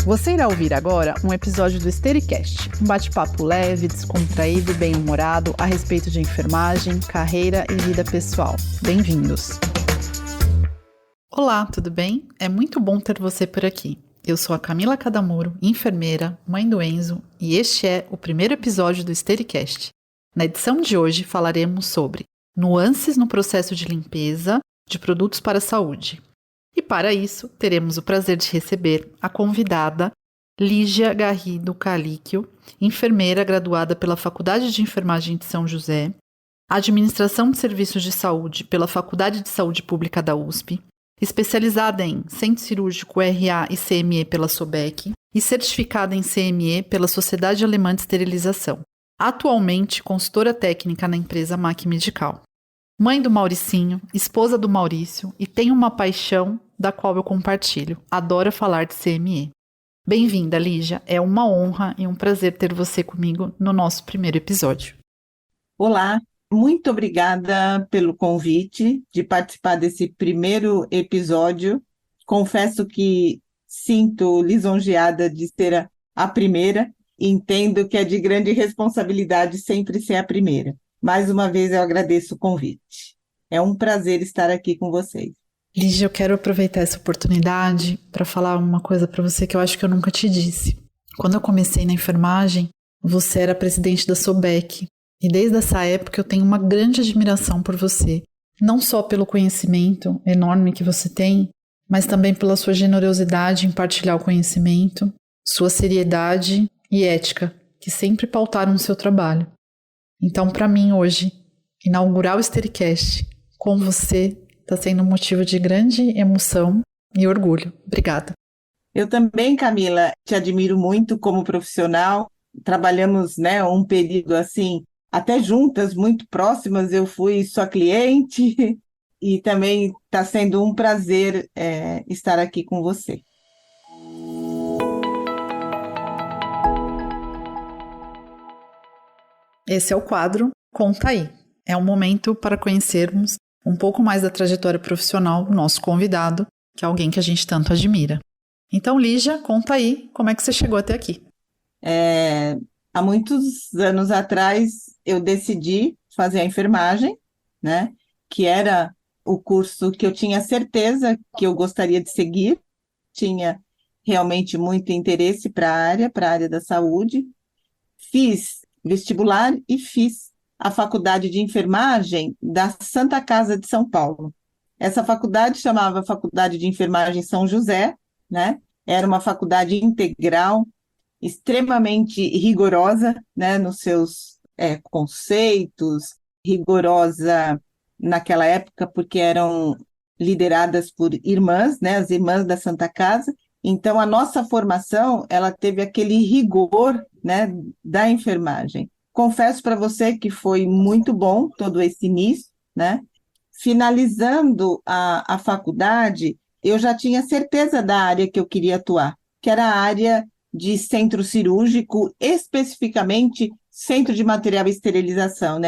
Você irá ouvir agora um episódio do Estericast, um bate-papo leve, descontraído e bem-humorado a respeito de enfermagem, carreira e vida pessoal. Bem-vindos! Olá, tudo bem? É muito bom ter você por aqui. Eu sou a Camila Cadamuro, enfermeira, mãe do Enzo, e este é o primeiro episódio do Estericast. Na edição de hoje falaremos sobre nuances no processo de limpeza de produtos para a saúde. E para isso, teremos o prazer de receber a convidada Lígia Garrido Calíquio, enfermeira graduada pela Faculdade de Enfermagem de São José, Administração de Serviços de Saúde pela Faculdade de Saúde Pública da USP, especializada em Centro Cirúrgico RA e CME pela SOBEC e certificada em CME pela Sociedade Alemã de Esterilização. Atualmente, consultora técnica na empresa MAC Medical. Mãe do Mauricinho, esposa do Maurício e tem uma paixão da qual eu compartilho. Adoro falar de CME. Bem-vinda, Lígia. É uma honra e um prazer ter você comigo no nosso primeiro episódio. Olá, muito obrigada pelo convite de participar desse primeiro episódio. Confesso que sinto lisonjeada de ser a primeira e entendo que é de grande responsabilidade sempre ser a primeira. Mais uma vez eu agradeço o convite. É um prazer estar aqui com vocês. Lígia, eu quero aproveitar essa oportunidade para falar uma coisa para você que eu acho que eu nunca te disse. Quando eu comecei na enfermagem, você era presidente da SOBEC. E desde essa época eu tenho uma grande admiração por você. Não só pelo conhecimento enorme que você tem, mas também pela sua generosidade em partilhar o conhecimento, sua seriedade e ética, que sempre pautaram o seu trabalho. Então, para mim, hoje, inaugurar o Estericast com você está sendo um motivo de grande emoção e orgulho. Obrigada. Eu também, Camila, te admiro muito como profissional. Trabalhamos, um período assim, até juntas, muito próximas. Eu fui sua cliente e também está sendo um prazer estar aqui com você. Esse é o quadro Conta Aí. É um momento para conhecermos um pouco mais da trajetória profissional do nosso convidado, que é alguém que a gente tanto admira. Então, Lígia, conta aí como é que você chegou até aqui. Há muitos anos atrás, eu decidi fazer a enfermagem, que era o curso que eu tinha certeza que eu gostaria de seguir, tinha realmente muito interesse para a área da saúde. Fiz vestibular e fiz a faculdade de enfermagem da Santa Casa de São Paulo. Essa faculdade chamava Faculdade de Enfermagem São José, Era uma faculdade integral, extremamente rigorosa, nos seus conceitos, rigorosa naquela época porque eram lideradas por irmãs, as irmãs da Santa Casa. Então, a nossa formação, ela teve aquele rigor, da enfermagem. Confesso para você que foi muito bom todo esse início, Finalizando a faculdade, eu já tinha certeza da área que eu queria atuar, que era a área de centro cirúrgico, especificamente centro de material e esterilização,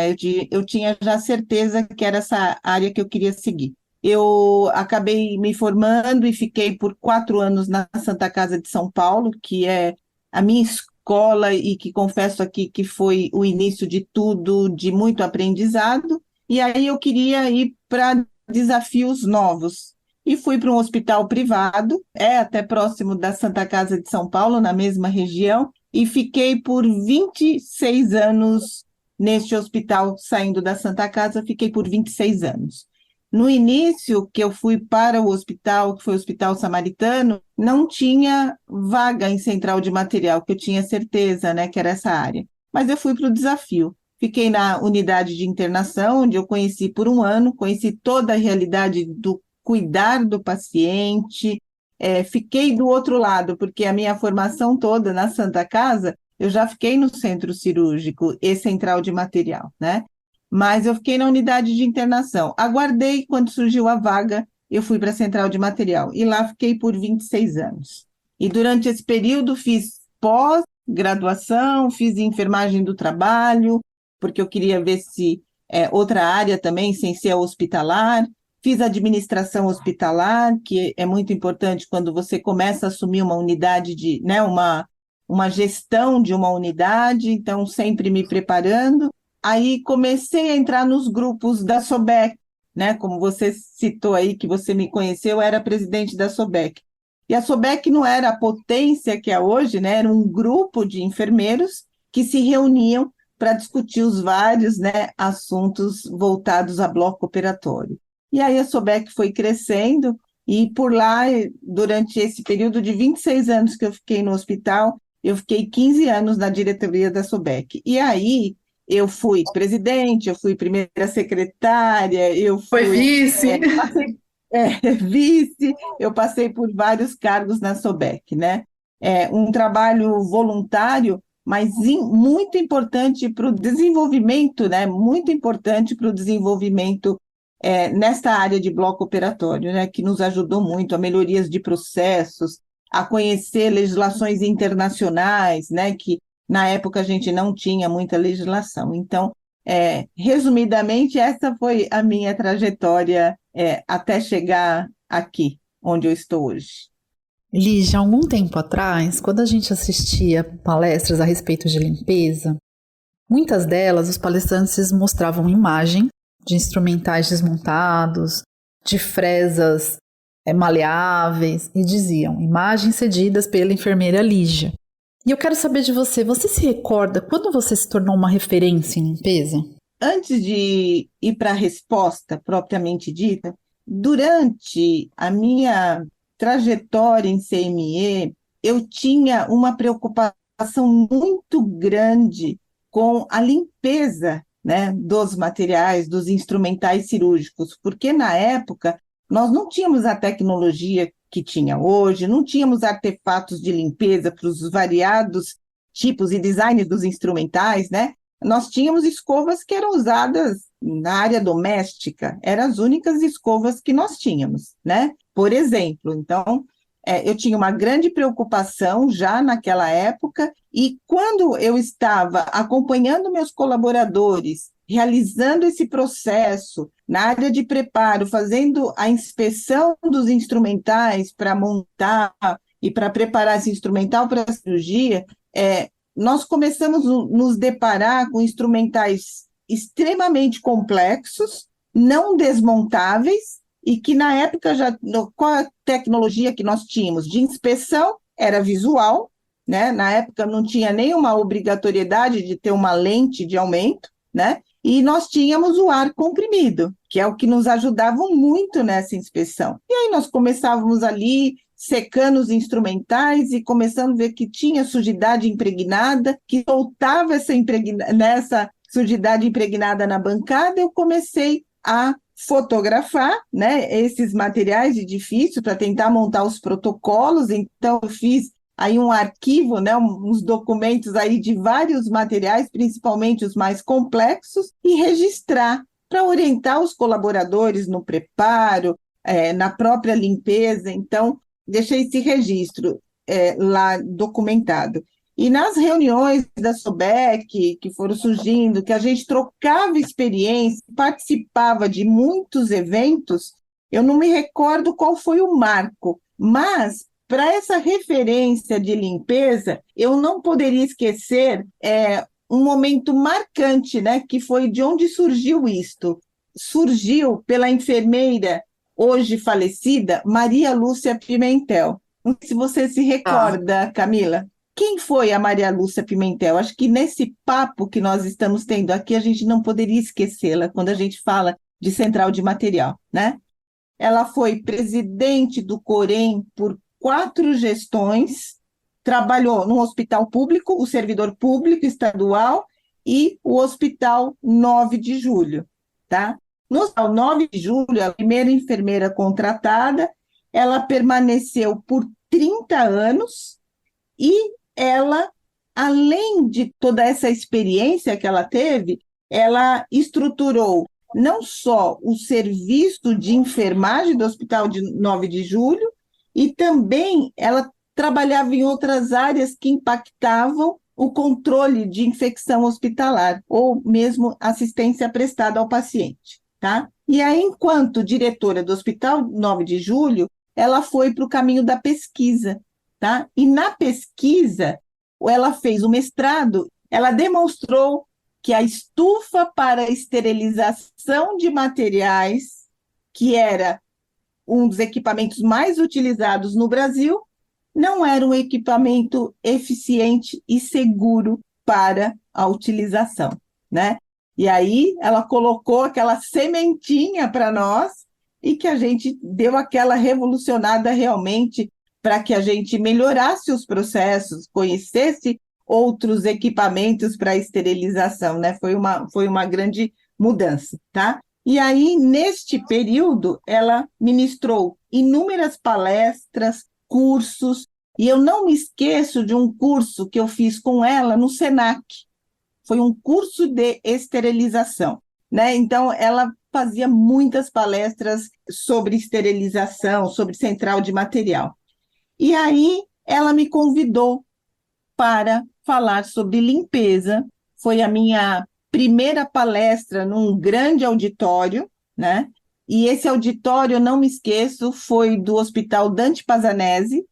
Eu tinha já certeza que era essa área que eu queria seguir. Eu acabei me formando e fiquei por 4 anos na Santa Casa de São Paulo, que é a minha escola e que confesso aqui que foi o início de tudo, de muito aprendizado. E aí eu queria ir para desafios novos. E fui para um hospital privado, até próximo da Santa Casa de São Paulo, na mesma região, e fiquei por 26 anos neste hospital, saindo da Santa Casa, fiquei por 26 anos. No início, que eu fui para o hospital, que foi o Hospital Samaritano, não tinha vaga em central de material, que eu tinha certeza, que era essa área. Mas eu fui para o desafio. Fiquei na unidade de internação, onde eu conheci por 1 ano, conheci toda a realidade do cuidar do paciente. Fiquei do outro lado, porque a minha formação toda na Santa Casa, eu já fiquei no centro cirúrgico e central de material, Mas eu fiquei na unidade de internação. Aguardei quando surgiu a vaga, eu fui para a central de material. E lá fiquei por 26 anos. E durante esse período fiz pós-graduação, fiz enfermagem do trabalho, porque eu queria ver se outra área também, sem ser hospitalar. fiz administração hospitalar, que é muito importante quando você começa a assumir uma unidade de, né, uma gestão de uma unidade, então sempre me preparando. Aí comecei a entrar nos grupos da SOBEC, né? Como você citou aí, que você me conheceu, eu era presidente da SOBEC. E a SOBEC não era a potência que é hoje, né? Era um grupo de enfermeiros que se reuniam para discutir os vários, né, assuntos voltados a bloco operatório. E aí a SOBEC foi crescendo, e por lá, durante esse período de 26 anos que eu fiquei no hospital, eu fiquei 15 anos na diretoria da SOBEC. E aí eu fui presidente, eu fui primeira secretária, eu Foi fui vice? passei, vice, eu passei por vários cargos na SOBEC, né? Um trabalho voluntário, mas muito importante para o desenvolvimento, né? Muito importante para o desenvolvimento nesta área de bloco operatório, né? Que nos ajudou muito a melhorias de processos, a conhecer legislações internacionais, né? Que na época a gente não tinha muita legislação. Então, resumidamente, essa foi a minha trajetória até chegar aqui, onde eu estou hoje. Lígia, há algum tempo atrás, quando a gente assistia palestras a respeito de limpeza, muitas delas os palestrantes mostravam imagem de instrumentais desmontados, de fresas maleáveis e diziam imagens cedidas pela enfermeira Lígia. E eu quero saber de você, você se recorda quando você se tornou uma referência em limpeza? Antes de ir para a resposta propriamente dita, durante a minha trajetória em CME, eu tinha uma preocupação muito grande com a limpeza, né, dos materiais, dos instrumentais cirúrgicos, porque na época nós não tínhamos a tecnologia que tinha hoje, não tínhamos artefatos de limpeza para os variados tipos e designs dos instrumentais, né? Nós tínhamos escovas que eram usadas na área doméstica, eram as únicas escovas que nós tínhamos, né? Por exemplo, então, eu tinha uma grande preocupação já naquela época, e quando eu estava acompanhando meus colaboradores, realizando esse processo na área de preparo, fazendo a inspeção dos instrumentais para montar e para preparar esse instrumental para a cirurgia, nós começamos a nos deparar com instrumentais extremamente complexos, não desmontáveis, e que na época, qual a tecnologia que nós tínhamos de inspeção era visual, né? Na época não tinha nenhuma obrigatoriedade de ter uma lente de aumento, né? E nós tínhamos o ar comprimido, que é o que nos ajudava muito nessa inspeção. E aí nós começávamos ali secando os instrumentais e começando a ver que tinha sujidade impregnada, que soltava nessa sujidade impregnada na bancada. Eu comecei a fotografar, né, esses materiais de edifício para tentar montar os protocolos. Então, eu fiz aí um arquivo, né, uns documentos aí de vários materiais, principalmente os mais complexos, e registrar para orientar os colaboradores no preparo, na própria limpeza. Então, deixei esse registro lá documentado. E nas reuniões da SOBEC, que foram surgindo, que a gente trocava experiência, participava de muitos eventos, eu não me recordo qual foi o marco, mas para essa referência de limpeza, eu não poderia esquecer um momento marcante, né, que foi de onde surgiu isto. Surgiu pela enfermeira, hoje falecida, Maria Lúcia Pimentel. Não sei se você se recorda, Camila. Quem foi a Maria Lúcia Pimentel? Acho que nesse papo que nós estamos tendo aqui, a gente não poderia esquecê-la quando a gente fala de central de material, né? Ela foi presidente do Corém por 4 gestões, trabalhou no hospital público, o servidor público estadual e o hospital 9 de julho, tá? No hospital 9 de julho, a primeira enfermeira contratada, ela permaneceu por 30 anos e ela, além de toda essa experiência que ela teve, ela estruturou não só o serviço de enfermagem do Hospital de 9 de Julho, e também ela trabalhava em outras áreas que impactavam o controle de infecção hospitalar, ou mesmo assistência prestada ao paciente, tá? E aí, enquanto diretora do Hospital 9 de Julho, ela foi para o caminho da pesquisa, tá? E na pesquisa, ela fez o mestrado, ela demonstrou que a estufa para esterilização de materiais, que era um dos equipamentos mais utilizados no Brasil, não era um equipamento eficiente e seguro para a utilização, né? E aí ela colocou aquela sementinha para nós e que a gente deu aquela revolucionada realmente para que a gente melhorasse os processos, conhecesse outros equipamentos para esterilização, né? Foi uma grande mudança, tá? E aí, neste período, ela ministrou inúmeras palestras, cursos, e eu não me esqueço de um curso que eu fiz com ela no Senac. Foi um curso de esterilização, né? Então, ela fazia muitas palestras sobre esterilização, sobre central de material. E aí, ela me convidou para falar sobre limpeza. Foi a minha primeira palestra num grande auditório, né? E esse auditório, eu não me esqueço, foi do Hospital Dante Pazzanese.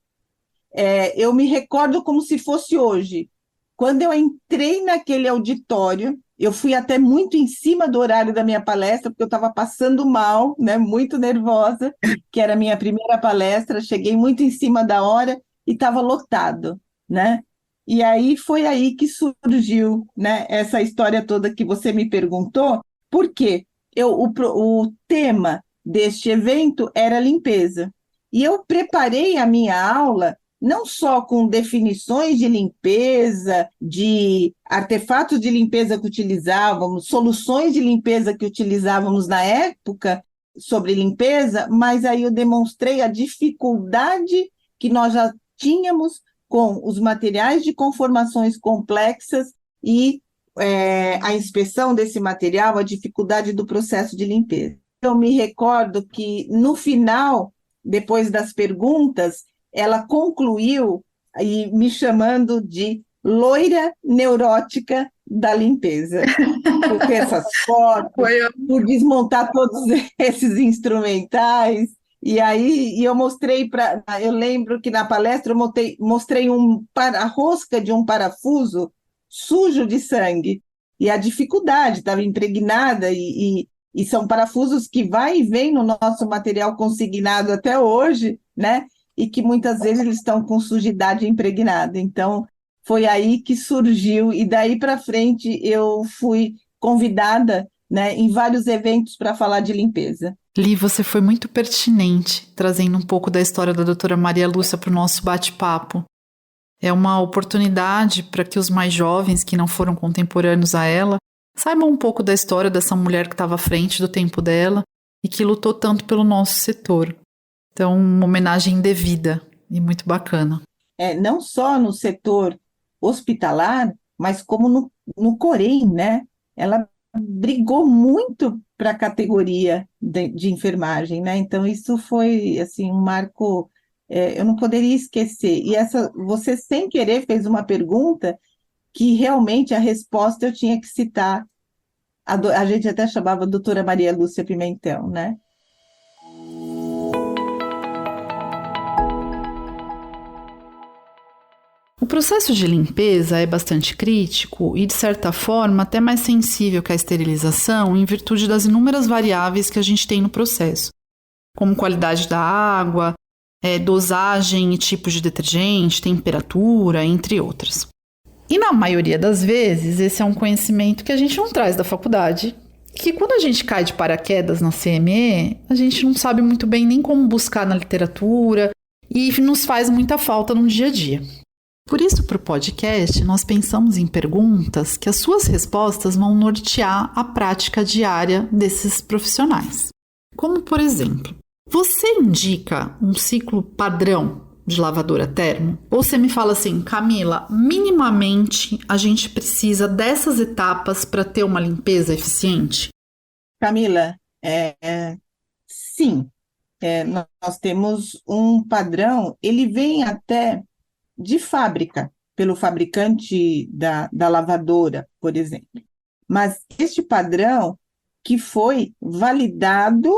Eu me recordo como se fosse hoje. Quando eu entrei naquele auditório, eu fui até muito em cima do horário da minha palestra, porque eu estava passando mal, né, muito nervosa, que era a minha primeira palestra, cheguei muito em cima da hora e estava lotado, né? E aí foi aí que surgiu, né, essa história toda que você me perguntou, porque o tema deste evento era limpeza. E eu preparei a minha aula não só com definições de limpeza, de artefatos de limpeza que utilizávamos, soluções de limpeza que utilizávamos na época sobre limpeza, mas aí eu demonstrei a dificuldade que nós já tínhamos com os materiais de conformações complexas e a inspeção desse material, a dificuldade do processo de limpeza. Eu me recordo que, no final, depois das perguntas, ela concluiu e me chamando de loira neurótica da limpeza, por ter essas fotos, por desmontar todos esses instrumentais. E aí eu mostrei eu lembro que na palestra eu mostrei a rosca de um parafuso sujo de sangue, e a dificuldade, estava impregnada, e são parafusos que vai e vem no nosso material consignado até hoje, né? E que muitas vezes eles estão com sujidade impregnada. Então, foi aí que surgiu, e daí para frente eu fui convidada, né, em vários eventos para falar de limpeza. Li, você foi muito pertinente, trazendo um pouco da história da doutora Maria Lúcia para o nosso bate-papo. É uma oportunidade para que os mais jovens, que não foram contemporâneos a ela, saibam um pouco da história dessa mulher que estava à frente do tempo dela e que lutou tanto pelo nosso setor. Então, uma homenagem devida e muito bacana. Não só no setor hospitalar, mas como no Corém, né? Ela brigou muito para a categoria de enfermagem, né? Então, isso foi, assim, um marco, eu não poderia esquecer. E você, sem querer, fez uma pergunta que realmente a resposta eu tinha que citar. A gente até chamava a doutora Maria Lúcia Pimentel, né? O processo de limpeza é bastante crítico e, de certa forma, até mais sensível que a esterilização em virtude das inúmeras variáveis que a gente tem no processo, como qualidade da água, dosagem e tipo de detergente, temperatura, entre outras. E na maioria das vezes, esse é um conhecimento que a gente não traz da faculdade, e que quando a gente cai de paraquedas na CME, a gente não sabe muito bem nem como buscar na literatura e nos faz muita falta no dia a dia. Por isso, para o podcast, nós pensamos em perguntas que as suas respostas vão nortear a prática diária desses profissionais. Como, por exemplo, você indica um ciclo padrão de lavadora termo? Ou você me fala assim, Camila, minimamente a gente precisa dessas etapas para ter uma limpeza eficiente? Camila, sim, nós temos um padrão, ele vem até de fábrica, pelo fabricante da lavadora, por exemplo. Mas este padrão, que foi validado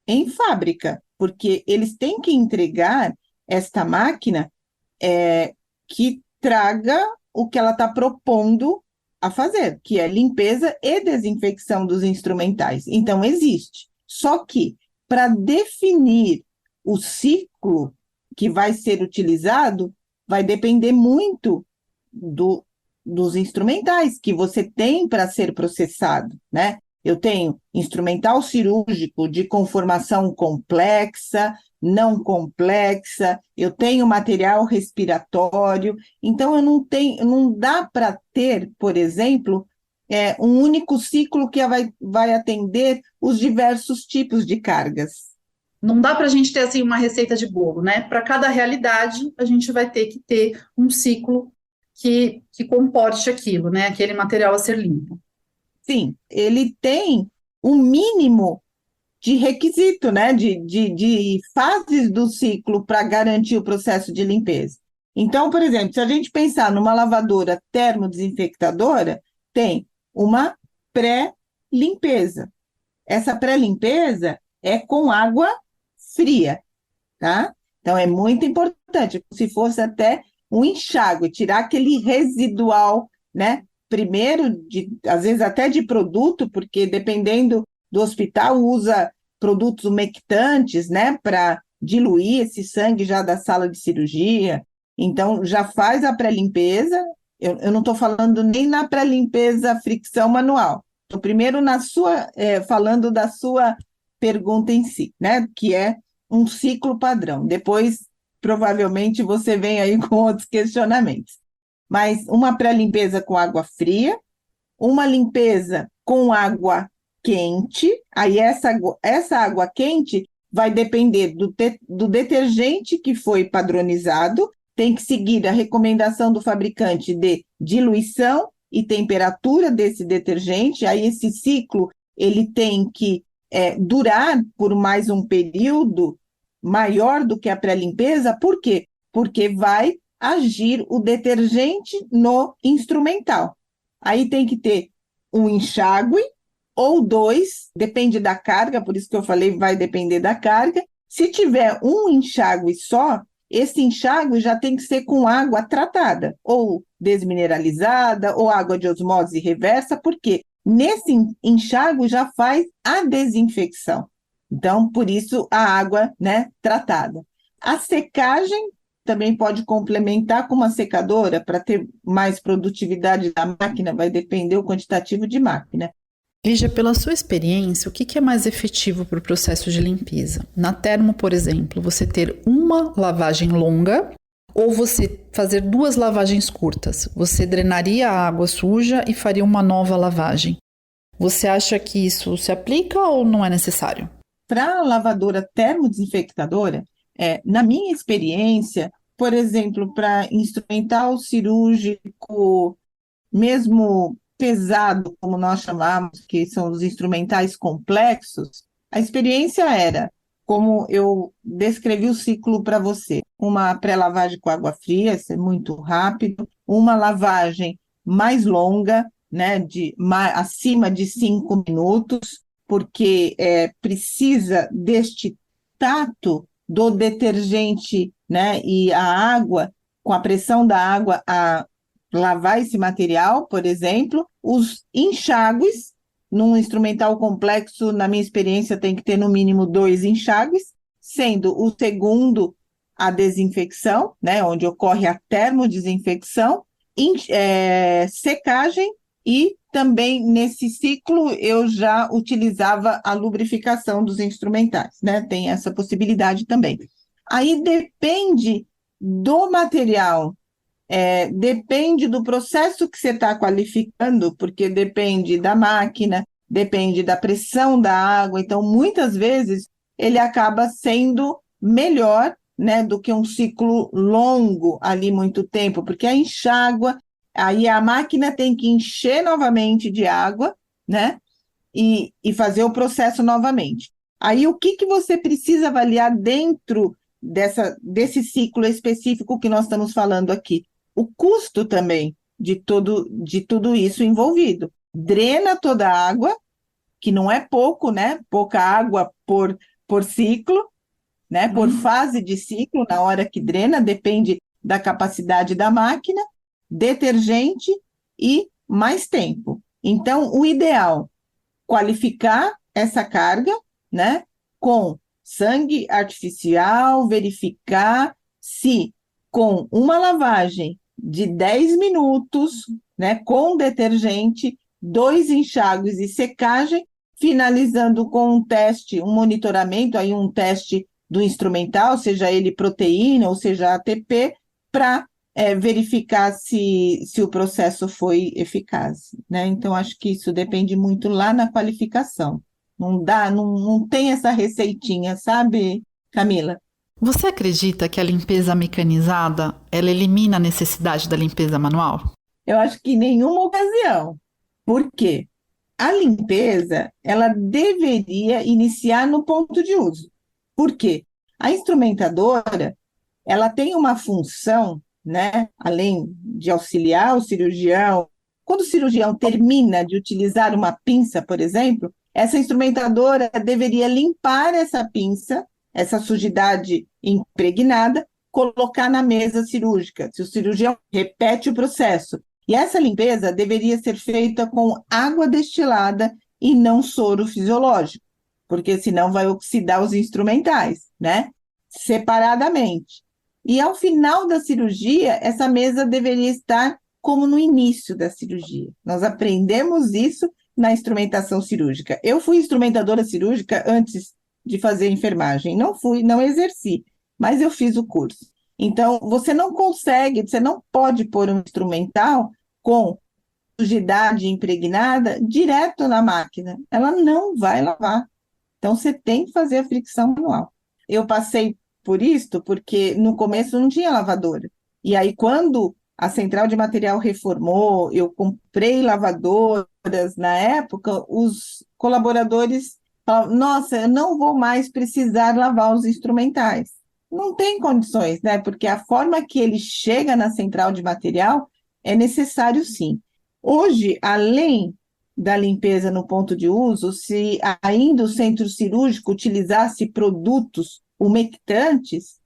em fábrica, porque eles têm que entregar esta máquina que traga o que ela está propondo a fazer, que é limpeza e desinfecção dos instrumentais. Então, existe. Só que, para definir o ciclo que vai ser utilizado, vai depender muito dos instrumentais que você tem para ser processado, né? Eu tenho instrumental cirúrgico de conformação complexa, não complexa, eu tenho material respiratório, então eu não tenho, não dá para ter, por exemplo, um único ciclo que vai atender os diversos tipos de cargas. Não dá para a gente ter assim uma receita de bolo, né? Para cada realidade, a gente vai ter que ter um ciclo que comporte aquilo, né? Aquele material a ser limpo. Sim, ele tem um mínimo de requisito, né? De fases do ciclo para garantir o processo de limpeza. Então, por exemplo, se a gente pensar numa lavadora termodesinfectadora, tem uma pré-limpeza. Essa pré-limpeza é com água fria, tá? Então, é muito importante, se fosse até um enxágue, tirar aquele residual, né? Primeiro, às vezes até de produto, porque dependendo do hospital, usa produtos umectantes, né? Para diluir esse sangue já da sala de cirurgia. Então, já faz a pré-limpeza. Eu não estou falando nem na pré-limpeza fricção manual. Estou primeiro falando da sua pergunta em si, né? Que é um ciclo padrão. Depois, provavelmente, você vem aí com outros questionamentos. Mas uma pré-limpeza com água fria, uma limpeza com água quente, aí essa água quente vai depender do detergente que foi padronizado, tem que seguir a recomendação do fabricante de diluição e temperatura desse detergente, aí esse ciclo ele tem que durar por mais um período maior do que a pré-limpeza, por quê? Porque vai agir o detergente no instrumental. Aí tem que ter um enxágue ou dois, depende da carga, por isso que eu falei, vai depender da carga. Se tiver um enxágue só, esse enxágue já tem que ser com água tratada, ou desmineralizada, ou água de osmose reversa, porque nesse enxágue já faz a desinfecção. Então, por isso, a água, né, tratada. A secagem também pode complementar com uma secadora para ter mais produtividade da máquina, vai depender do quantitativo de máquina. Lígia, pela sua experiência, o que é mais efetivo para o processo de limpeza? Na termo, por exemplo, você ter uma lavagem longa ou você fazer duas lavagens curtas? Você drenaria a água suja e faria uma nova lavagem. Você acha que isso se aplica ou não é necessário? Para a lavadora termodesinfectadora, na minha experiência, por exemplo, para instrumental cirúrgico, mesmo pesado, como nós chamamos, que são os instrumentais complexos, a experiência era, como eu descrevi o ciclo para você, uma pré-lavagem com água fria, isso é muito rápido, uma lavagem mais longa, né, acima de 5 minutos, porque precisa deste tato do detergente, né, e a água, com a pressão da água, a lavar esse material, por exemplo. Os enxágues, num instrumental complexo, na minha experiência, tem que ter no mínimo 2 enxágues, sendo o segundo a desinfecção, né, onde ocorre a termodesinfecção, secagem, e também nesse ciclo eu já utilizava a lubrificação dos instrumentais, né, tem essa possibilidade também. Aí depende do material, depende do processo que você está qualificando, porque depende da máquina, depende da pressão da água, então muitas vezes ele acaba sendo melhor, né, do que um ciclo longo ali muito tempo, porque a enxágua, aí a máquina tem que encher novamente de água, né, e fazer o processo novamente. Aí o que você precisa avaliar dentro desse ciclo específico que nós estamos falando aqui? O custo também de tudo isso envolvido. Drena toda a água, que não é pouco, né? Pouca água por ciclo, né? Por fase de ciclo, na hora que drena, depende da capacidade da máquina, detergente e mais tempo. Então, o ideal, qualificar essa carga, né? Com sangue artificial, verificar se com uma lavagem de 10 minutos, né, com detergente, 2 enxágues e secagem, finalizando com um teste, um monitoramento, aí um teste do instrumental, seja ele proteína ou seja ATP, para verificar se o processo foi eficaz, né? Então, acho que isso depende muito lá na qualificação. Não tem essa receitinha, sabe, Camila? Você acredita que a limpeza mecanizada, ela elimina a necessidade da limpeza manual? Eu acho que em nenhuma ocasião. Por quê? A limpeza, ela deveria iniciar no ponto de uso. Por quê? A instrumentadora, ela tem uma função, né, além de auxiliar o cirurgião. Quando o cirurgião termina de utilizar uma pinça, por exemplo, essa instrumentadora deveria limpar essa pinça, essa sujidade impregnada, colocar na mesa cirúrgica. Se o cirurgião repete o processo. E essa limpeza deveria ser feita com água destilada e não soro fisiológico, porque senão vai oxidar os instrumentais, né? Separadamente. E ao final da cirurgia, essa mesa deveria estar como no início da cirurgia. Nós aprendemos isso na instrumentação cirúrgica. Eu fui instrumentadora cirúrgica antes de fazer enfermagem. Não exerci, mas eu fiz o curso. Então, você não pode pôr um instrumental com sujidade impregnada direto na máquina. Ela não vai lavar. Então, você tem que fazer a fricção manual. Eu passei por isto porque no começo não tinha lavadora. E aí, quando a central de material reformou, eu comprei lavadoras na época, os colaboradores falavam, nossa, eu não vou mais precisar lavar os instrumentais. Não tem condições, né? Porque a forma que ele chega na central de material é necessário sim. Hoje, além da limpeza no ponto de uso, se ainda o centro cirúrgico utilizasse produtos umectantes,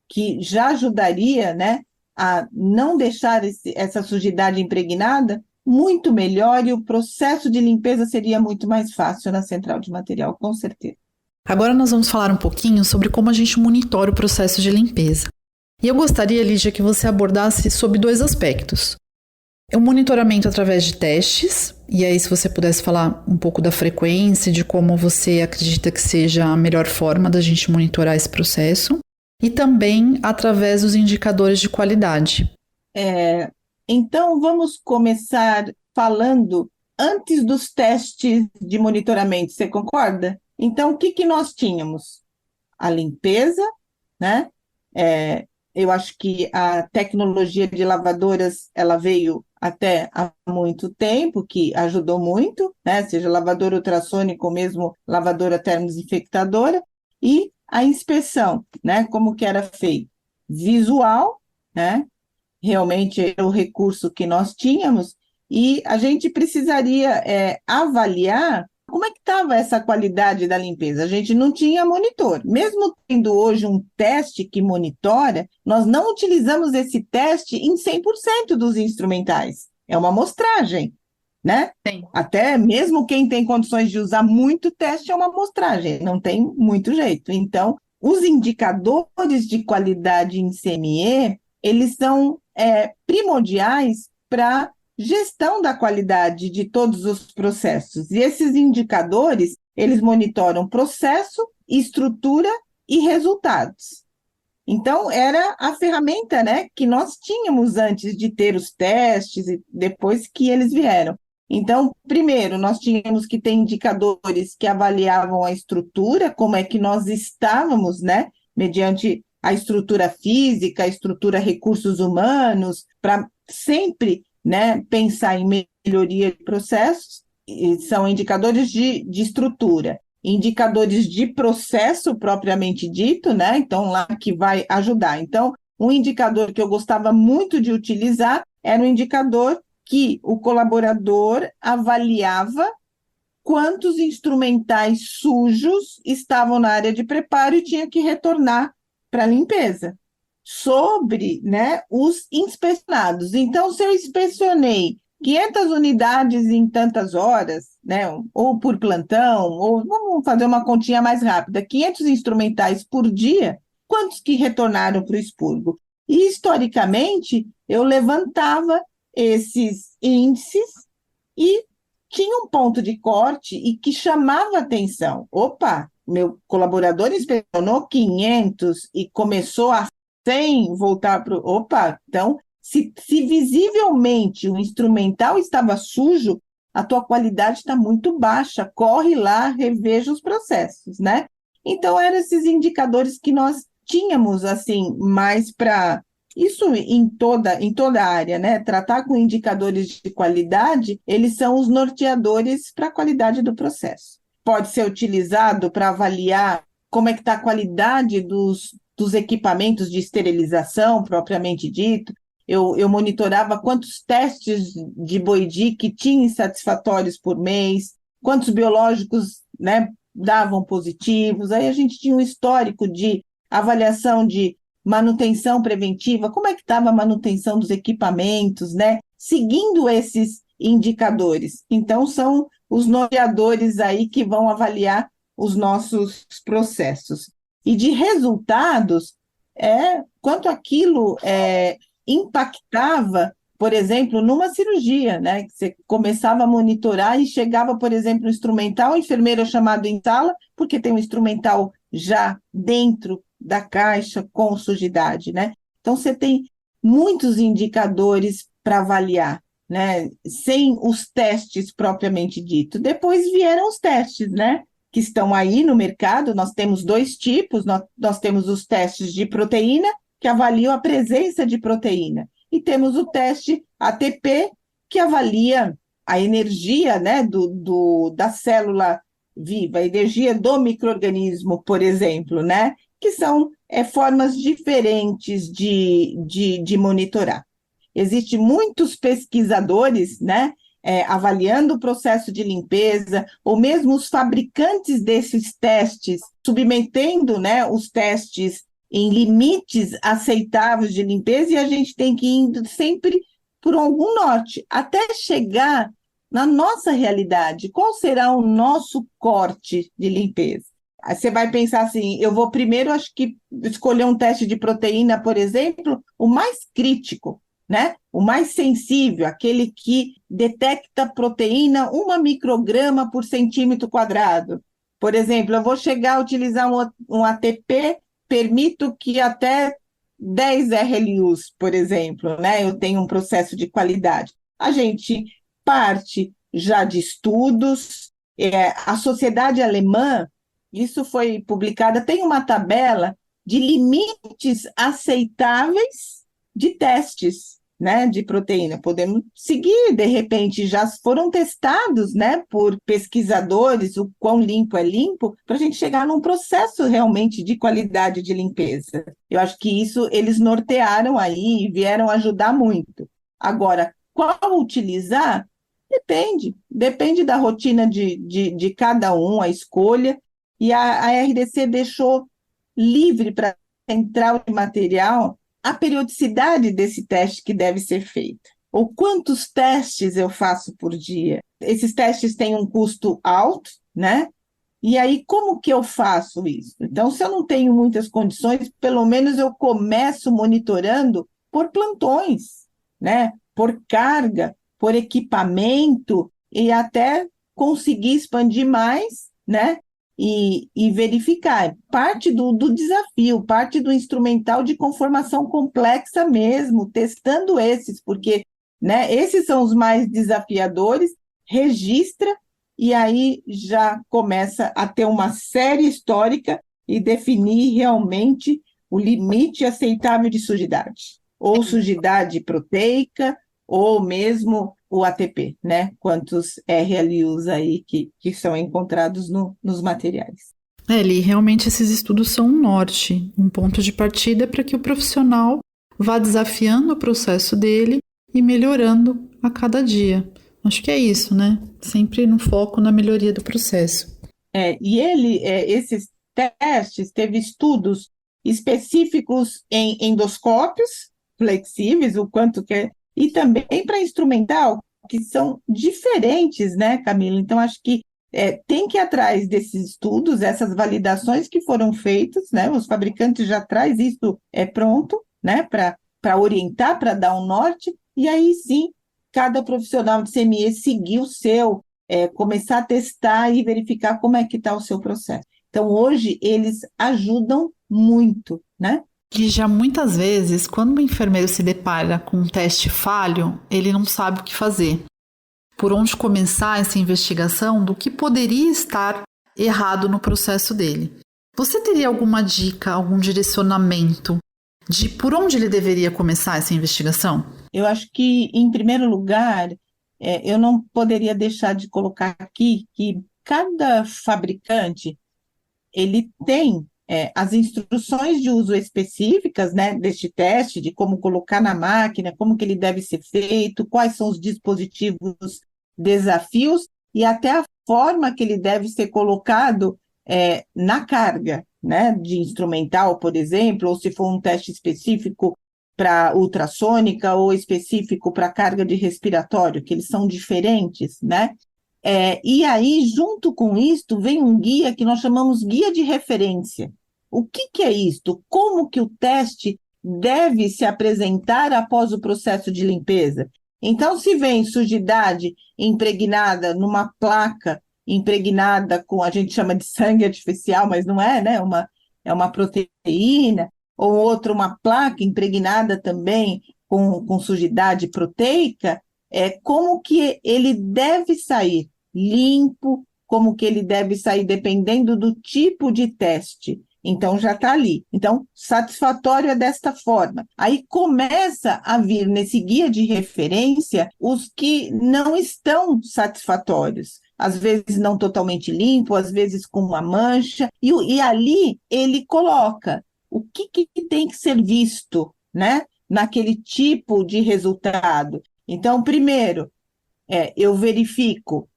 que já ajudaria, né, a não deixar essa sujidade impregnada, muito melhor e o processo de limpeza seria muito mais fácil na central de material, com certeza. Agora nós vamos falar um pouquinho sobre como a gente monitora o processo de limpeza. E eu gostaria, Lígia, que você abordasse sobre 2 aspectos. O monitoramento através de testes, e aí se você pudesse falar um pouco da frequência, de como você acredita que seja a melhor forma da gente monitorar esse processo, e também através dos indicadores de qualidade. Então, vamos começar falando antes dos testes de monitoramento, você concorda? Então, o que nós tínhamos? A limpeza, né? Eu acho que a tecnologia de lavadoras, ela veio até há muito tempo, que ajudou muito, né? Seja lavadora ultrassônica ou mesmo lavadora termodesinfectadora, e a inspeção, né? Como que era feito? Visual, né? Realmente era o recurso que nós tínhamos, e a gente precisaria avaliar como é que estava essa qualidade da limpeza. A gente não tinha monitor. Mesmo tendo hoje um teste que monitora, nós não utilizamos esse teste em 100% dos instrumentais. É uma amostragem, né? Sim. Até mesmo quem tem condições de usar muito teste é uma amostragem, não tem muito jeito. Então, os indicadores de qualidade em CME, eles são primordiais para gestão da qualidade de todos os processos. E esses indicadores, eles monitoram processo, estrutura e resultados. Então, era a ferramenta, né, que nós tínhamos antes de ter os testes e depois que eles vieram. Então, primeiro, nós tínhamos que ter indicadores que avaliavam a estrutura, como é que nós estávamos, né, mediante a estrutura física, a estrutura recursos humanos, para sempre, né, pensar em melhoria de processos. E são indicadores de estrutura, indicadores de processo propriamente dito, né? Então, lá que vai ajudar. Então, um indicador que eu gostava muito de utilizar era um indicador que o colaborador avaliava quantos instrumentais sujos estavam na área de preparo e tinha que retornar para a limpeza. Sobre, né, os inspecionados. Então, se eu inspecionei 500 unidades em tantas horas, né, ou por plantão, ou vamos fazer uma continha mais rápida, 500 instrumentais por dia, quantos que retornaram para o expurgo? E, historicamente, eu levantava esses índices e tinha um ponto de corte e que chamava atenção. Opa, meu colaborador inspecionou 500 e começou a 100 voltar para o... Opa, então, se visivelmente o instrumental estava sujo, a tua qualidade está muito baixa, corre lá, reveja os processos, né? Então, eram esses indicadores que nós tínhamos, assim, mais para... Isso em toda a área, né? Tratar com indicadores de qualidade, eles são os norteadores para a qualidade do processo. Pode ser utilizado para avaliar como é que está a qualidade dos equipamentos de esterilização, propriamente dito. Eu monitorava quantos testes de Boidi que tinha insatisfatórios por mês, quantos biológicos, né, davam positivos. Aí a gente tinha um histórico de avaliação de manutenção preventiva, como é que estava a manutenção dos equipamentos, né? Seguindo esses indicadores. Então, são os norteadores aí que vão avaliar os nossos processos. E de resultados, quanto aquilo impactava, por exemplo, numa cirurgia, né? Que você começava a monitorar e chegava, por exemplo, um instrumental, o enfermeiro é chamado em sala, porque tem um instrumental já dentro da caixa com sujidade, né? Então, você tem muitos indicadores para avaliar, né? Sem os testes propriamente dito. Depois vieram os testes, né? Que estão aí no mercado. Nós temos 2 tipos, nós temos os testes de proteína, que avaliam a presença de proteína, e temos o teste ATP, que avalia a energia, né, da célula viva, a energia do micro-organismo, por exemplo, né? Que são formas diferentes de monitorar. Existem muitos pesquisadores, né, avaliando o processo de limpeza, ou mesmo os fabricantes desses testes, submetendo, né, os testes em limites aceitáveis de limpeza, e a gente tem que ir sempre por algum norte, até chegar na nossa realidade. Qual será o nosso corte de limpeza? Aí você vai pensar assim, eu vou primeiro, acho que, escolher um teste de proteína, por exemplo, o mais crítico, né? O mais sensível, aquele que detecta proteína 1 micrograma por centímetro quadrado. Por exemplo, eu vou chegar a utilizar um ATP, permito que até 10 RLUs, por exemplo, né? Eu tenho um processo de qualidade. A gente parte já de estudos, a sociedade alemã, isso foi publicada, tem uma tabela de limites aceitáveis de testes, né, de proteína. Podemos seguir, de repente, já foram testados, né, por pesquisadores, o quão limpo é limpo, para a gente chegar num processo realmente de qualidade de limpeza. Eu acho que isso eles nortearam aí e vieram ajudar muito. Agora, qual utilizar? Depende da rotina de cada um, a escolha. E a RDC deixou livre para a central de material a periodicidade desse teste que deve ser feita. Ou quantos testes eu faço por dia? Esses testes têm um custo alto, né? E aí, como que eu faço isso? Então, se eu não tenho muitas condições, pelo menos eu começo monitorando por plantões, né? Por carga, por equipamento, e até conseguir expandir mais, né? E verificar. Parte do desafio, parte do instrumental de conformação complexa mesmo, testando esses, porque, né, esses são os mais desafiadores, registra, e aí já começa a ter uma série histórica e definir realmente o limite aceitável de sujidade, ou sujidade proteica, ou mesmo o ATP, né? Quantos RLUs aí que são encontrados nos materiais. Eli, realmente esses estudos são um norte, um ponto de partida para que o profissional vá desafiando o processo dele e melhorando a cada dia. Acho que é isso, né? Sempre no foco na melhoria do processo. Esses testes, teve estudos específicos em endoscópios flexíveis, o quanto que é, e também para instrumental, que são diferentes, né, Camila? Então, acho que tem que ir atrás desses estudos, essas validações que foram feitas, né? Os fabricantes já trazem isso pronto, né, para orientar, para dar um norte, e aí sim, cada profissional de CME seguir o seu começar a testar e verificar como é que está o seu processo. Então, hoje, eles ajudam muito, né? E já muitas vezes, quando o enfermeiro se depara com um teste falho, ele não sabe o que fazer. Por onde começar essa investigação do que poderia estar errado no processo dele. Você teria alguma dica, algum direcionamento de por onde ele deveria começar essa investigação? Eu acho que, em primeiro lugar, eu não poderia deixar de colocar aqui que cada fabricante ele tem as instruções de uso específicas, né, deste teste, de como colocar na máquina, como que ele deve ser feito, quais são os dispositivos, desafios e até a forma que ele deve ser colocado na carga, né, de instrumental, por exemplo, ou se for um teste específico para ultrassônica ou específico para carga de respiratório, que eles são diferentes, né? E aí, junto com isto, vem um guia que nós chamamos guia de referência. O que é isto? Como que o teste deve se apresentar após o processo de limpeza? Então, se vem sujidade impregnada numa placa, impregnada com, a gente chama de sangue artificial, mas não é, né? É uma proteína, ou outra, uma placa impregnada também com sujidade proteica, como que ele deve sair? Limpo, como que ele deve sair, dependendo do tipo de teste. Então, já está ali. Então, satisfatório é desta forma. Aí começa a vir nesse guia de referência os que não estão satisfatórios. Às vezes não totalmente limpo, às vezes com uma mancha. E ali ele coloca o que tem que ser visto, né, naquele tipo de resultado. Então, primeiro, eu verifico,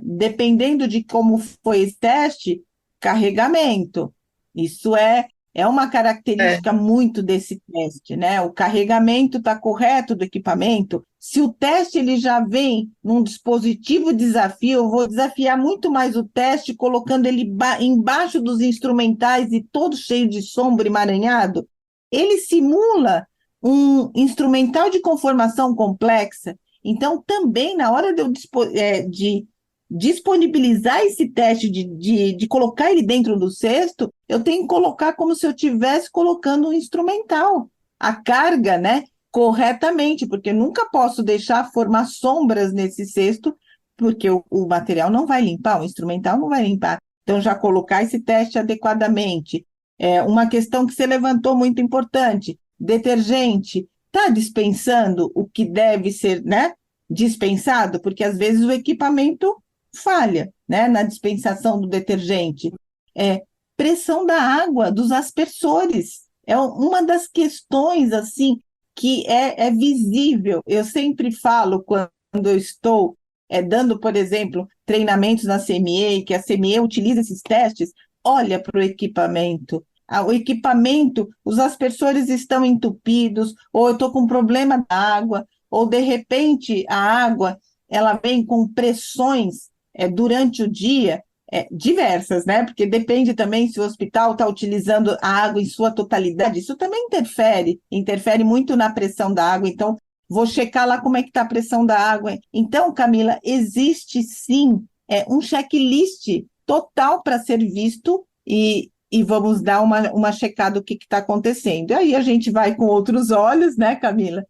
dependendo de como foi esse teste, carregamento. Isso é uma característica muito desse teste, né? O carregamento está correto do equipamento. Se o teste ele já vem num dispositivo desafio, eu vou desafiar muito mais o teste, colocando ele embaixo dos instrumentais e todo cheio de sombra emaranhado. Ele simula um instrumental de conformação complexa. Então, também, na hora de eu disponibilizar esse teste, de colocar ele dentro do cesto, eu tenho que colocar como se eu estivesse colocando um instrumental. A carga, né, corretamente, porque nunca posso deixar formar sombras nesse cesto, porque o material não vai limpar, o instrumental não vai limpar. Então, já colocar esse teste adequadamente. Uma questão que você levantou muito importante, detergente, está dispensando o que deve ser, né, dispensado? Porque às vezes o equipamento falha, né, na dispensação do detergente. Pressão da água, dos aspersores, é uma das questões, assim, que é visível. Eu sempre falo, quando eu estou dando, por exemplo, treinamentos na CME, que a CME utiliza esses testes, olha para o equipamento. O equipamento, os aspersores estão entupidos, ou eu estou com problema da água, ou de repente a água ela vem com pressões durante o dia diversas, né? Porque depende também se o hospital está utilizando a água em sua totalidade, isso também interfere muito na pressão da água, então vou checar lá como é que está a pressão da água. Então, Camila, existe sim um checklist total para ser visto e vamos dar uma checada do que está acontecendo. Aí a gente vai com outros olhos, né, Camila?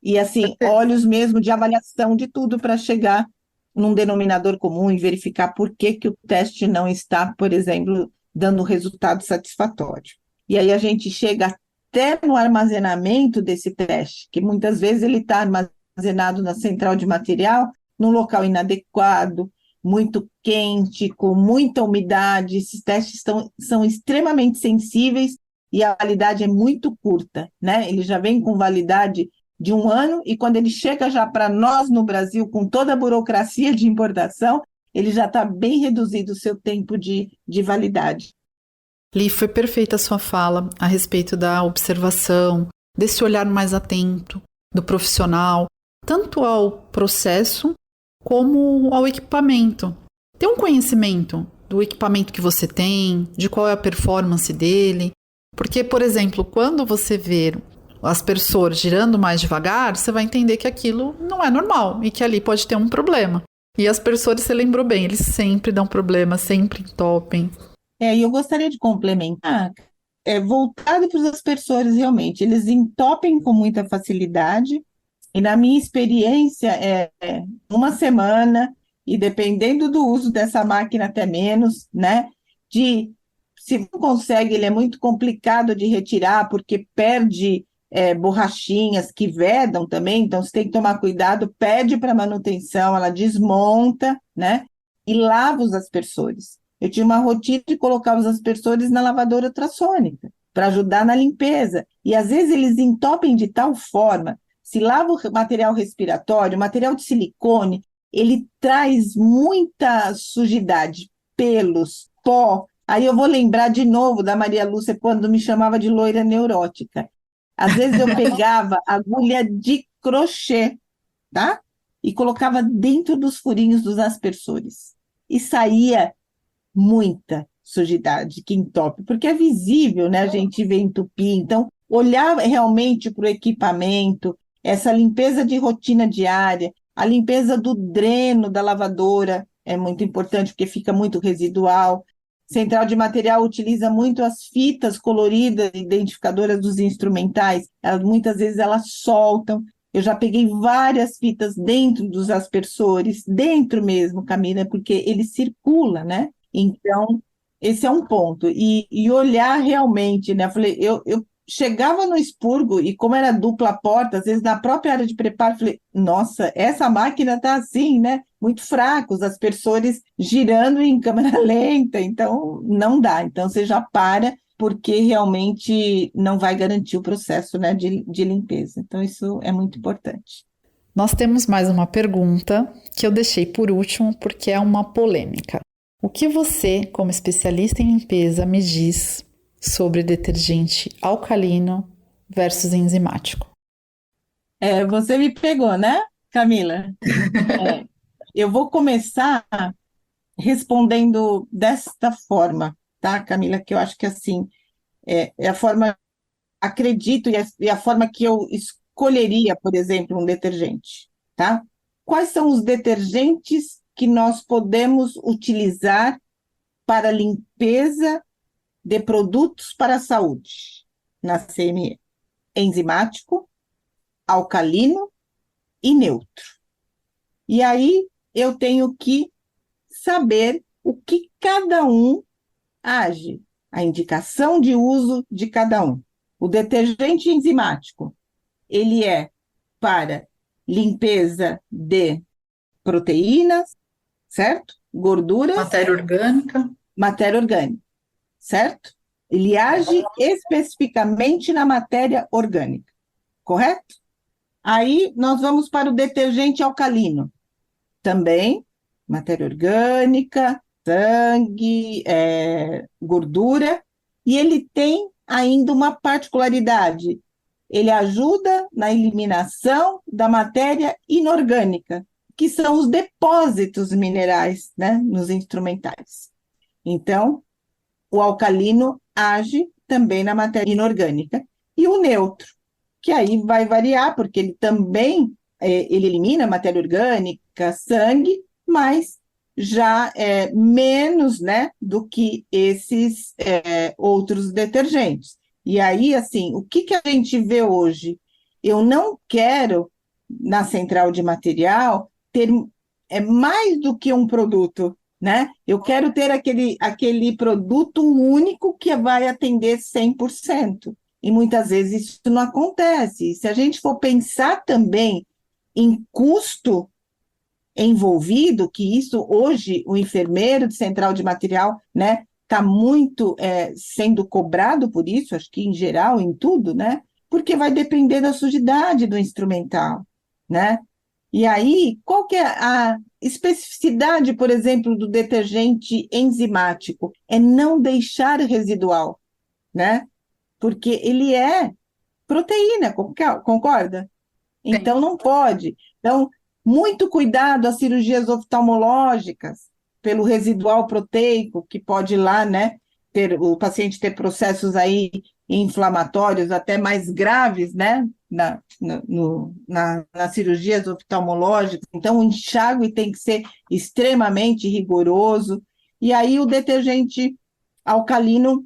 E assim, olhos mesmo de avaliação de tudo para chegar num denominador comum e verificar por que o teste não está, por exemplo, dando resultado satisfatório. E aí a gente chega até no armazenamento desse teste, que muitas vezes ele está armazenado na central de material, num local inadequado, muito quente, com muita umidade. Esses testes são extremamente sensíveis e a validade é muito curta, né? Ele já vem com validade de um ano, e quando ele chega já para nós no Brasil, com toda a burocracia de importação, ele já está bem reduzido o seu tempo de validade. Li, foi perfeita a sua fala a respeito da observação, desse olhar mais atento do profissional, tanto ao processo como ao equipamento. Ter um conhecimento do equipamento que você tem, de qual é a performance dele. Porque, por exemplo, quando você vê o aspersor girando mais devagar, você vai entender que aquilo não é normal e que ali pode ter um problema. E aspersores, você lembrou bem, eles sempre dão problema, sempre entopem. E eu gostaria de complementar, voltado para os aspersores, realmente, eles entopem com muita facilidade, e na minha experiência, uma semana, e dependendo do uso dessa máquina até menos, né, se não consegue, ele é muito complicado de retirar, porque perde borrachinhas que vedam também, então você tem que tomar cuidado, pede para manutenção, ela desmonta, né, e lava os aspersores. Eu tinha uma rotina de colocar os aspersores na lavadora ultrassônica, para ajudar na limpeza, e às vezes eles entopem de tal forma, se lava o material respiratório, o material de silicone, ele traz muita sujidade, pelos, pó. Aí eu vou lembrar de novo da Maria Lúcia quando me chamava de loira neurótica. Às vezes eu pegava agulha de crochê, tá? E colocava dentro dos furinhos dos aspersores. E saía muita sujidade que entope, porque é visível, né? A gente vê entupir. Então, olhar realmente para o equipamento, essa limpeza de rotina diária, a limpeza do dreno da lavadora é muito importante, porque fica muito residual. Central de Material utiliza muito as fitas coloridas, identificadoras dos instrumentais, muitas vezes elas soltam. Eu já peguei várias fitas dentro dos aspersores, dentro mesmo, Camila, porque ele circula, né? Então, esse é um ponto. E olhar realmente, né? Eu chegava no expurgo e como era dupla porta, às vezes na própria área de preparo, falei, nossa, essa máquina está assim, né? Muito fraca, os aspersores girando em câmera lenta, então não dá. Então você já para, porque realmente não vai garantir o processo, né, de limpeza. Então isso é muito importante. Nós temos mais uma pergunta que eu deixei por último porque é uma polêmica. O que você, como especialista em limpeza, me diz sobre detergente alcalino versus enzimático? Você me pegou, né, Camila? Eu vou começar respondendo desta forma, tá, Camila? Que eu acho que assim é a forma, acredito, e a forma que eu escolheria, por exemplo, um detergente, tá? Quais são os detergentes que nós podemos utilizar para limpeza de produtos para a saúde na CME? Enzimático, alcalino e neutro. E aí eu tenho que saber o que cada um age, a indicação de uso de cada um. O detergente enzimático, ele é para limpeza de proteínas, certo? Gorduras. Matéria orgânica, certo? Ele age especificamente na matéria orgânica, correto? Aí nós vamos para o detergente alcalino. Também matéria orgânica, sangue, gordura, e ele tem ainda uma particularidade. Ele ajuda na eliminação da matéria inorgânica, que são os depósitos minerais, né, nos instrumentais. Então, o alcalino age também na matéria inorgânica. E o neutro, que aí vai variar, porque ele também ele elimina matéria orgânica, sangue, mas já menos, né, do que esses outros detergentes. E aí, assim, o que a gente vê hoje? Eu não quero, na central de material, ter mais do que um produto, né? Eu quero ter aquele produto único que vai atender 100%. E muitas vezes isso não acontece. E se a gente for pensar também em custo envolvido, que isso hoje o enfermeiro de central de material, né, está muito sendo cobrado por isso, acho que em geral, em tudo, né? porque vai depender da sujidade do instrumental, né? E aí, qual que é a especificidade, por exemplo, do detergente enzimático? É não deixar residual, né? Porque ele é proteína, concorda? Então, não pode. Então, muito cuidado às cirurgias oftalmológicas pelo residual proteico, que pode ir lá, né, o paciente ter processos aí inflamatórios até mais graves, né, nas cirurgias oftalmológicas. Então, o enxágue tem que ser extremamente rigoroso. E aí, o detergente alcalino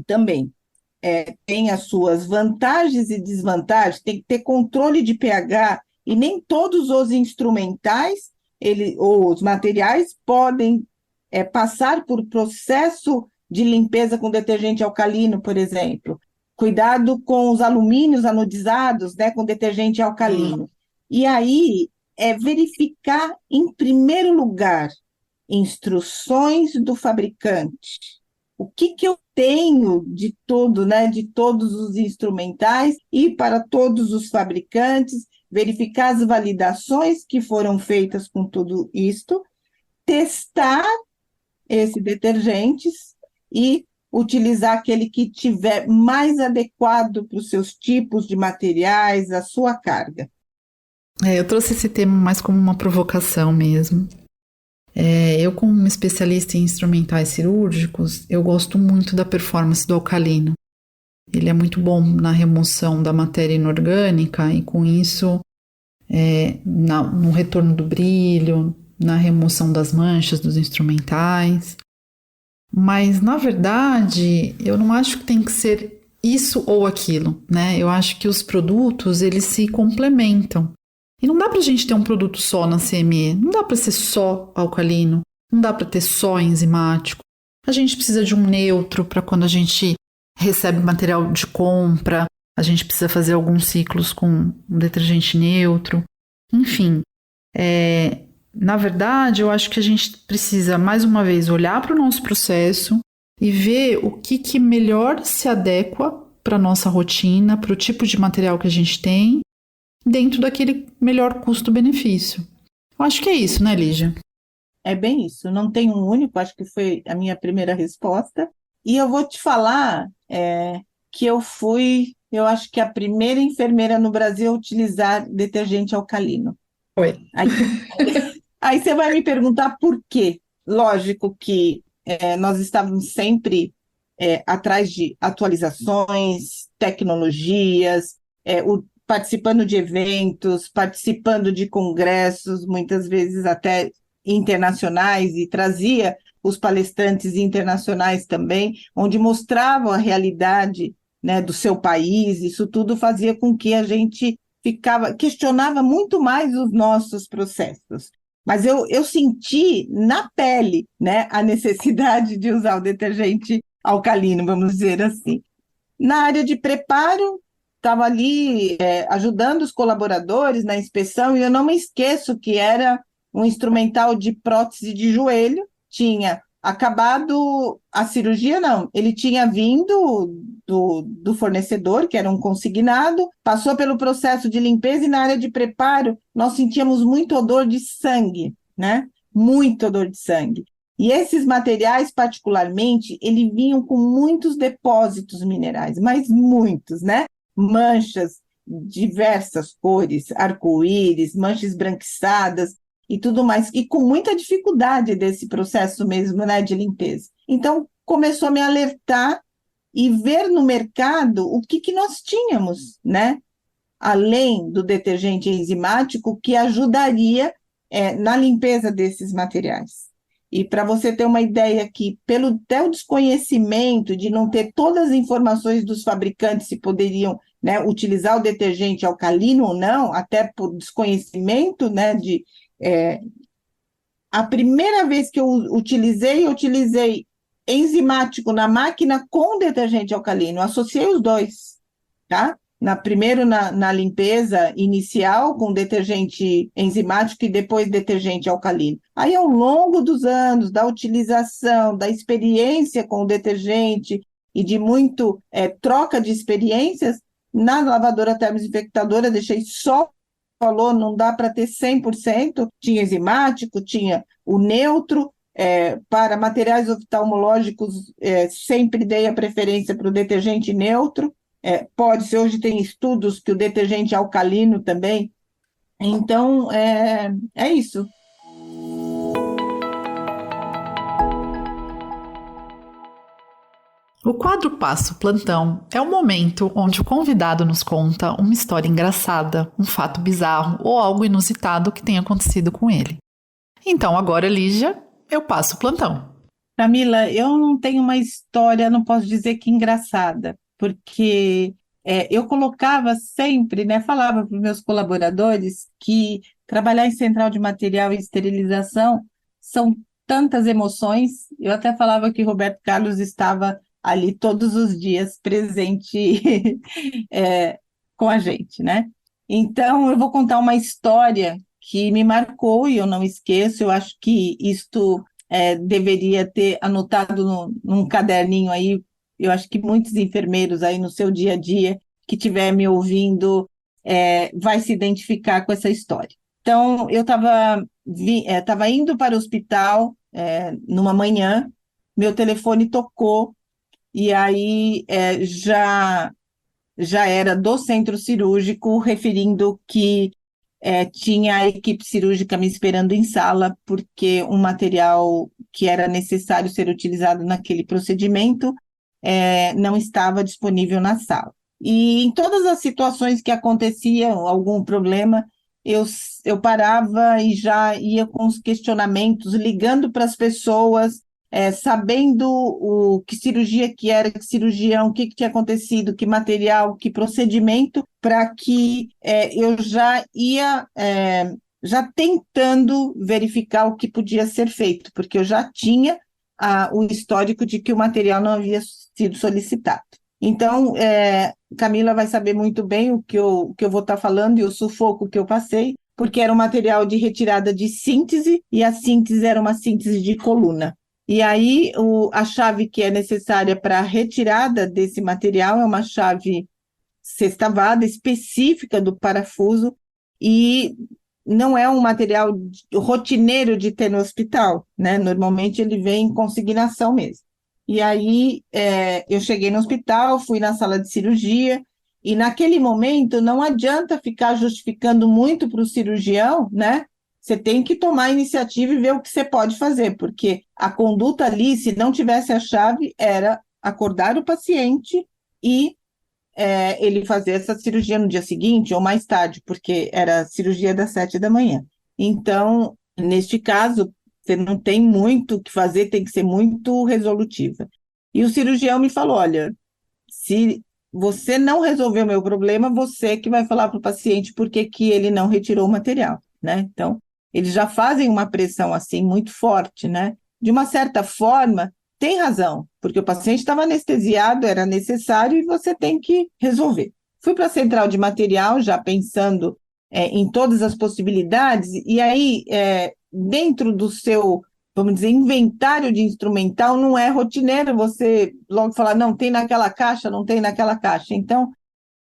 também tem as suas vantagens e desvantagens, tem que ter controle de pH, e nem todos os instrumentais ou os materiais podem passar por processo de limpeza com detergente alcalino, por exemplo. Cuidado com os alumínios anodizados, né, com detergente alcalino. E aí verificar, em primeiro lugar, instruções do fabricante. O que eu tenho de tudo, né, de todos os instrumentais, e para todos os fabricantes, verificar as validações que foram feitas com tudo isto, testar esses detergentes e utilizar aquele que tiver mais adequado para os seus tipos de materiais, a sua carga. Eu trouxe esse tema mais como uma provocação mesmo. Eu, como uma especialista em instrumentais cirúrgicos, eu gosto muito da performance do alcalino. Ele é muito bom na remoção da matéria inorgânica e, com isso, no retorno do brilho, na remoção das manchas dos instrumentais. Mas, na verdade, eu não acho que tem que ser isso ou aquilo, né? Eu acho que os produtos, eles se complementam. E não dá para a gente ter um produto só na CME, não dá para ser só alcalino, não dá para ter só enzimático. A gente precisa de um neutro para quando a gente recebe material de compra, a gente precisa fazer alguns ciclos com um detergente neutro. Enfim, na verdade, eu acho que a gente precisa, mais uma vez, olhar para o nosso processo e ver o que melhor se adequa para a nossa rotina, para o tipo de material que a gente tem, dentro daquele melhor custo-benefício. Eu acho que é isso, né, Lígia? É bem isso. Não tem um único, acho que foi a minha primeira resposta. E eu vou te falar que eu acho que a primeira enfermeira no Brasil a utilizar detergente alcalino. Oi. Aí você vai me perguntar por quê. Lógico que nós estávamos sempre atrás de atualizações, tecnologias, participando de eventos, participando de congressos, muitas vezes até internacionais, e trazia os palestrantes internacionais também, onde mostravam a realidade, né, do seu país. Isso tudo fazia com que a gente questionava muito mais os nossos processos. Mas eu senti na pele, né, a necessidade de usar o detergente alcalino, vamos dizer assim. Na área de preparo, estava ali ajudando os colaboradores na inspeção, e eu não me esqueço que era um instrumental de prótese de joelho, tinha acabado a cirurgia, não, ele tinha vindo do fornecedor, que era um consignado, passou pelo processo de limpeza, e na área de preparo nós sentíamos muito odor de sangue, né? Muito odor de sangue. E esses materiais, particularmente, eles vinham com muitos depósitos minerais, mas muitos, né? Manchas, diversas cores, arco-íris, manchas esbranquiçadas e tudo mais, e com muita dificuldade desse processo mesmo, né, de limpeza. Então, começou a me alertar e ver no mercado o que nós tínhamos, né, além do detergente enzimático, que ajudaria na limpeza desses materiais. E para você ter uma ideia que, pelo até o desconhecimento de não ter todas as informações dos fabricantes se poderiam, né, utilizar o detergente alcalino ou não, até por desconhecimento, né, a primeira vez que eu utilizei enzimático na máquina com detergente alcalino, associei os dois, tá? Primeiro na limpeza inicial com detergente enzimático e depois detergente alcalino. Aí, ao longo dos anos, da utilização, da experiência com o detergente e de muito troca de experiências, Na lavadora termodesinfectadora, deixei só, falou, não dá para ter 100%, tinha enzimático, tinha o neutro, para materiais oftalmológicos, sempre dei a preferência para o detergente neutro, pode ser, hoje tem estudos que o detergente alcalino também, então é isso. O quadro Passo Plantão é o momento onde o convidado nos conta uma história engraçada, um fato bizarro ou algo inusitado que tenha acontecido com ele. Então agora, Lígia, eu passo o plantão. Camila, eu não tenho uma história, não posso dizer que engraçada, porque eu colocava sempre, né, falava para os meus colaboradores que trabalhar em central de material e esterilização são tantas emoções. Eu até falava que Roberto Carlos estava ali todos os dias presente com a gente, né? Então, eu vou contar uma história que me marcou e eu não esqueço. Eu acho que isto deveria ter anotado num caderninho aí. Eu acho que muitos enfermeiros aí no seu dia a dia que estiver me ouvindo vai se identificar com essa história. Então, eu estava indo para o hospital numa manhã, meu telefone tocou e aí já era do centro cirúrgico, referindo que tinha a equipe cirúrgica me esperando em sala, porque um material que era necessário ser utilizado naquele procedimento não estava disponível na sala. E em todas as situações que aconteciam algum problema, eu parava e já ia com os questionamentos, ligando para as pessoas, sabendo que cirurgia que era, que cirurgião, o que tinha acontecido, que material, que procedimento, para que eu já ia já tentando verificar o que podia ser feito, porque eu já tinha o histórico de que o material não havia sido solicitado. Então, Camila vai saber muito bem o que eu vou estar falando e o sufoco que eu passei, porque era um material de retirada de síntese, e a síntese era uma síntese de coluna. E aí, a chave que é necessária para a retirada desse material é uma chave sextavada específica do parafuso, e não é um material rotineiro de ter no hospital, né? Normalmente ele vem em consignação mesmo. E aí eu cheguei no hospital, fui na sala de cirurgia, e naquele momento não adianta ficar justificando muito para o cirurgião, né? Você tem que tomar a iniciativa e ver o que você pode fazer, porque a conduta ali, se não tivesse a chave, era acordar o paciente e ele fazer essa cirurgia no dia seguinte ou mais tarde, porque era cirurgia das 7 da manhã. Então, neste caso, você não tem muito o que fazer, tem que ser muito resolutiva. E o cirurgião me falou, olha, se você não resolver o meu problema, você que vai falar para o paciente por que ele não retirou o material, né? Então, eles já fazem uma pressão assim muito forte, né? De uma certa forma, tem razão, porque o paciente estava anestesiado, era necessário e você tem que resolver. Fui para a central de material, já pensando em todas as possibilidades, e aí, dentro do seu, vamos dizer, inventário de instrumental, não é rotineiro você logo falar, não, tem naquela caixa, não tem naquela caixa. Então,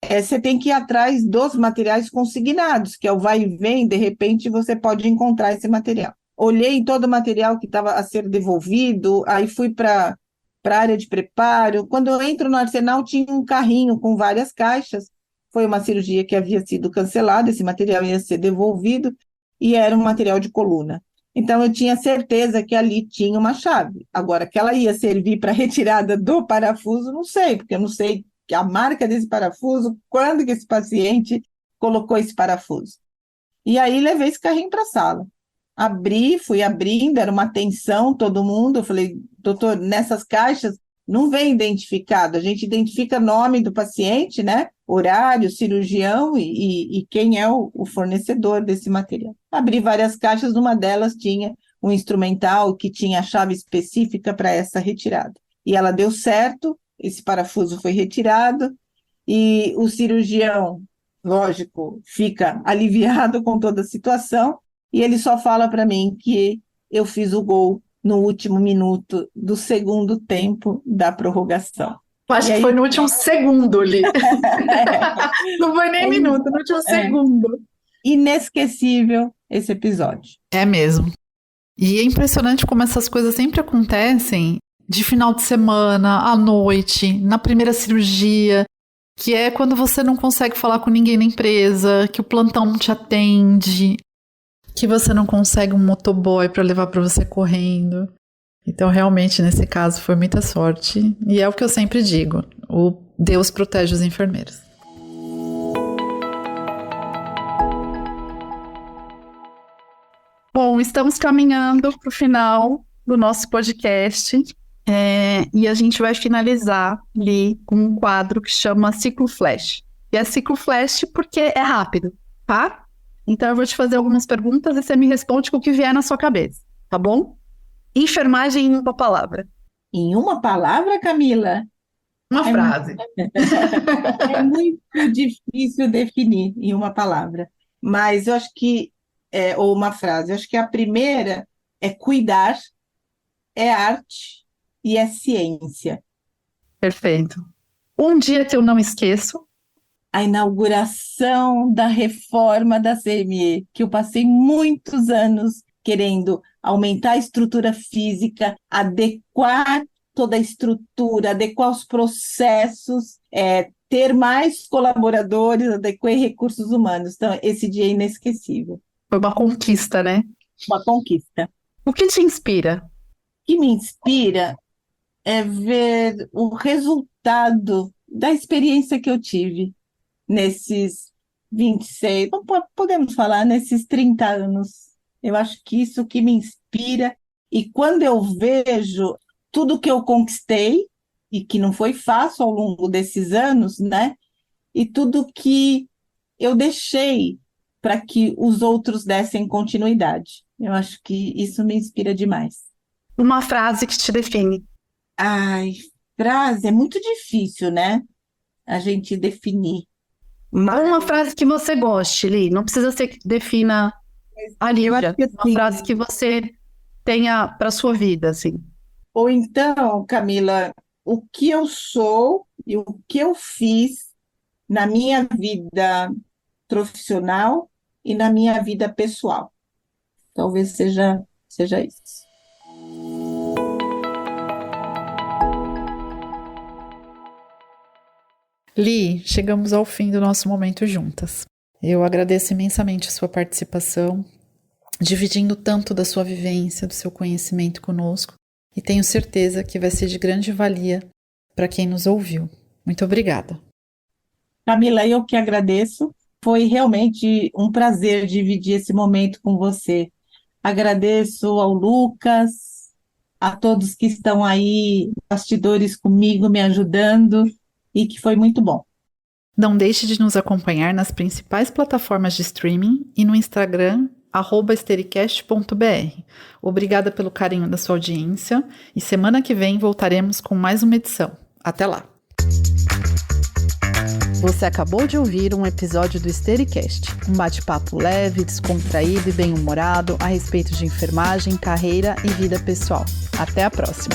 você tem que ir atrás dos materiais consignados, que é o vai e vem, de repente você pode encontrar esse material. Olhei todo o material que estava a ser devolvido, aí fui para a área de preparo. Quando eu entro no arsenal, tinha um carrinho com várias caixas. Foi uma cirurgia que havia sido cancelada, esse material ia ser devolvido, e era um material de coluna. Então, eu tinha certeza que ali tinha uma chave. Agora, que ela ia servir para retirada do parafuso, não sei, porque eu não sei a marca desse parafuso, quando que esse paciente colocou esse parafuso. E aí, levei esse carrinho para a sala. Abri, fui abrindo, era uma tensão, todo mundo. Eu falei, doutor, nessas caixas não vem identificado, a gente identifica nome do paciente, né? Horário, cirurgião e quem é o fornecedor desse material. Abri várias caixas, numa delas tinha um instrumental que tinha a chave específica para essa retirada. E ela deu certo, esse parafuso foi retirado, e o cirurgião, lógico, fica aliviado com toda a situação, e ele só fala para mim que eu fiz o gol no último minuto do segundo tempo da prorrogação. Eu acho que foi no último segundo, Li. Não foi nem minuto, no último segundo. Inesquecível esse episódio. É mesmo. E é impressionante como essas coisas sempre acontecem de final de semana, à noite, na primeira cirurgia, que é quando você não consegue falar com ninguém na empresa, que o plantão não te atende, que você não consegue um motoboy para levar para você correndo. Então, realmente, nesse caso, foi muita sorte. E é o que eu sempre digo, o Deus protege os enfermeiros. Bom, estamos caminhando para o final do nosso podcast e a gente vai finalizar ali com um quadro que chama Ciclo Flash. E é Ciclo Flash porque é rápido, tá? Então eu vou te fazer algumas perguntas e você me responde com o que vier na sua cabeça, tá bom? Enfermagem em uma palavra. Em uma palavra, Camila? Uma frase. É muito difícil definir em uma palavra, mas eu acho que ou uma frase. Eu acho que a primeira é cuidar, é arte e é ciência. Perfeito. Um dia que eu não esqueço. A inauguração da reforma da CME, que eu passei muitos anos querendo aumentar a estrutura física, adequar toda a estrutura, adequar os processos, ter mais colaboradores, adequar recursos humanos. Então, esse dia é inesquecível. Foi uma conquista, né? Uma conquista. O que te inspira? O que me inspira é ver o resultado da experiência que eu tive nesses 26, podemos falar, nesses 30 anos. Eu acho que isso que me inspira. E quando eu vejo tudo que eu conquistei, e que não foi fácil ao longo desses anos, né? E tudo que eu deixei para que os outros dessem continuidade. Eu acho que isso me inspira demais. Uma frase que te define. Ai, frase é muito difícil, né? A gente definir. Uma frase que você goste, Li. Não precisa ser que defina a Lívia. Uma frase que você tenha para sua vida, assim. Ou então, Camila, o que eu sou e o que eu fiz na minha vida profissional e na minha vida pessoal. Talvez seja isso. Li, chegamos ao fim do nosso momento juntas. Eu agradeço imensamente a sua participação, dividindo tanto da sua vivência, do seu conhecimento conosco, e tenho certeza que vai ser de grande valia para quem nos ouviu. Muito obrigada. Camila, eu que agradeço. Foi realmente um prazer dividir esse momento com você. Agradeço ao Lucas, a todos que estão aí, bastidores comigo, me ajudando, e que foi muito bom. Não deixe de nos acompanhar nas principais plataformas de streaming e no Instagram, @estericast.br. Obrigada pelo carinho da sua audiência e semana que vem voltaremos com mais uma edição. Até lá! Você acabou de ouvir um episódio do Estericast, um bate-papo leve, descontraído e bem-humorado a respeito de enfermagem, carreira e vida pessoal. Até a próxima!